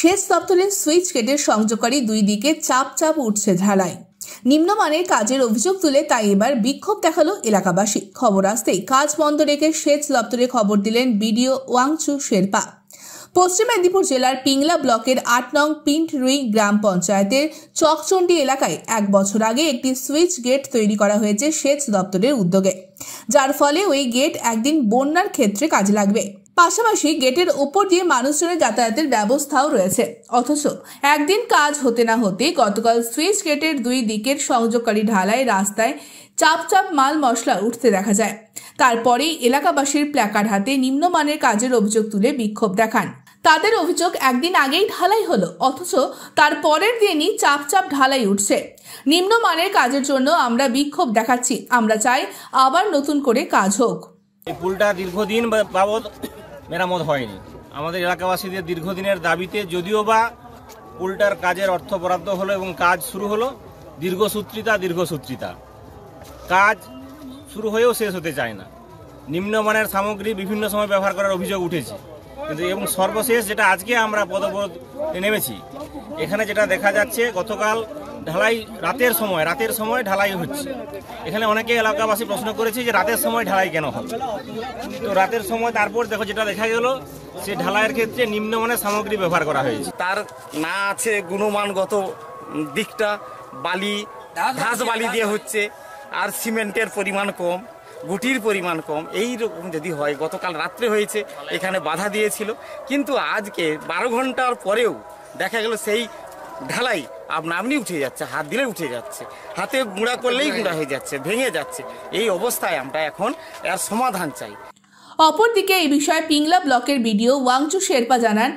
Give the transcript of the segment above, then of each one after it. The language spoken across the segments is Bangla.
সেচ দপ্তরের সুইচ গেটের সংযোগকারী দুই দিকে চাপ চাপ উঠছে ঢালাই। নিম্নমানের কাজের অভিযোগ তুলে তাই এবার বিক্ষোভ দেখালো এলাকাবাসী। খবর আসতেই কাজ বন্ধ রেখে সেচ দপ্তরে খবর দিলেন বিডিও ওয়াংচু শেরপা। পশ্চিম মেদিনীপুর জেলার পিংলা ব্লকের ৮ নং পিন্টরুই গ্রাম পঞ্চায়েতের চকচন্ডী এলাকায় ১ বছর আগে একটি সুইচ গেট তৈরি করা হয়েছে সেচ দপ্তরের উদ্যোগে, যার ফলে ওই গেট একদিন বন্যার ক্ষেত্রে কাজে লাগবে। পাশাপাশি গেটের উপর দিয়ে মানুষজনের যাতায়াতের ব্যবস্থাও রয়েছে। অথচ একদিন কাজ হতে না হতে গতকাল সুইচ গেটের দুই দিকের সংযোগকারী ঢালাই রাস্তায় চাপ চাপ মাল মশলা উঠতে দেখা যায়। তারপরেই এলাকাবাসীর প্ল্যাকার্ড হাতে নিম্নমানের কাজের অভিযোগ তুলে বিক্ষোভ দেখান। তাদের অভিযোগ, একদিন আগেই ঢালাই হলো, অথচ তার পরের দিনই চাপ চাপ ঢালাই উঠছে। নিম্নমানের কাজের জন্য আমরা বিক্ষোভ দেখাচ্ছি, আমরা চাই আবার নতুন করে কাজ হোক। এই পুলটা দীর্ঘদিন বাবদ মেরামত হয়নি। আমাদের এলাকাবাসীদের দীর্ঘদিনের দাবিতে যদিও বা পুলটার কাজের অর্থ বরাদ্দ হলো এবং কাজ শুরু হলো, দীর্ঘসূত্রিতা কাজ শুরু হয়েও শেষ হতে চায় না। নিম্নমানের সামগ্রী বিভিন্ন সময় ব্যবহার করার অভিযোগ উঠেছে, কিন্তু এবং সর্বশেষ যেটা আজকে আমরা পদবোধ নেমেছি, এখানে যেটা দেখা যাচ্ছে গতকাল ঢালাই রাতের সময় ঢালাই হচ্ছে। এখানে অনেকে এলাকাবাসী প্রশ্ন করেছে যে রাতের সময় ঢালাই কেন হবে। তো রাতের সময় তারপর দেখো যেটা দেখা গেল, সে ঢালাইয়ের ক্ষেত্রে নিম্নমানের সামগ্রী ব্যবহার করা হয়েছে। তার না আছে গুণমানগত দিকটা, বালি ঘাস বালি দিয়ে হচ্ছে, আর সিমেন্টের পরিমাণ কম, গুটির পরিমাণ কম। এই রকম যদি হয়, গতকাল রাত্রে হয়েছে, এখানে বাধা দিয়েছিল, কিন্তু আজকে 12 ঘন্টার পরেও দেখা গেল সেই ঢালাই আপনি উঠে যাচ্ছে, হাত দিলে উঠে যাচ্ছে, হাতে গুঁড়া করলেই গুঁড়া হয়ে যাচ্ছে, ভেঙে যাচ্ছে। এই অবস্থায় আমরা এখন এর সমাধান চাই। অপরদিকে এই বিষয়ে পিংলা ব্লকের বিডিও ওয়াংচু শেরপা জানান,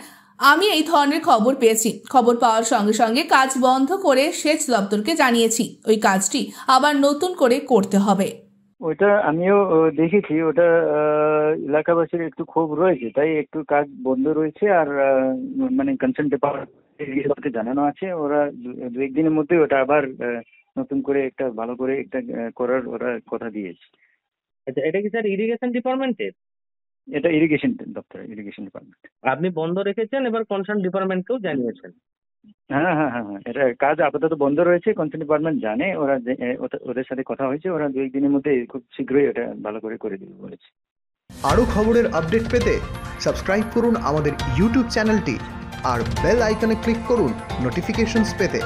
আমি এই ধরনের খবর পেয়েছি। খবর পাওয়ার সঙ্গে সঙ্গে কাজ বন্ধ করে সেচ দপ্তরকে জানিয়েছি, ওই কাজটি আবার নতুন করে করতে হবে। ওটা আমিও দেখেছি, ওটা এলাকাবাসীর একটু ক্ষোভ রয়েছে, তাই একটু কাজ বন্ধ রয়েছে। আর মানে কনসার্ন ডিপার্টমেন্টকে জানানো আছে, ওরা দু একদিনের মধ্যে ওটা আবার নতুন করে একটা ভালো করে একটা করার ওরা কথা দিয়েছে। আচ্ছা, এটা কি স্যার ইরিগেশন ডিপার্টমেন্টের? এটা ইরিগেশন দপ্তর, ইরিগেশন ডিপার্টমেন্ট। আপনি বন্ধ রেখেছেন, এবার কনসার্ন ডিপার্টমেন্টকেও জানিয়েছেন? হ্যাঁ, এটা কাজ আপাতত বন্ধ রয়েছে, কনসার্ন ডিপার্টমেন্ট জানে, ওরা ওদের সাথে কথা হয়েছে, ওরা দু একদিনের মধ্যে খুব শীঘ্রই ওটা ভালো করে দিবে বলেছে। আরও খবরের আপডেট পেতে সাবস্ক্রাইব করুন আমাদের ইউটিউব চ্যানেলটি আর বেল আইকনে ক্লিক করুন নোটিফিকেশনস পেতে।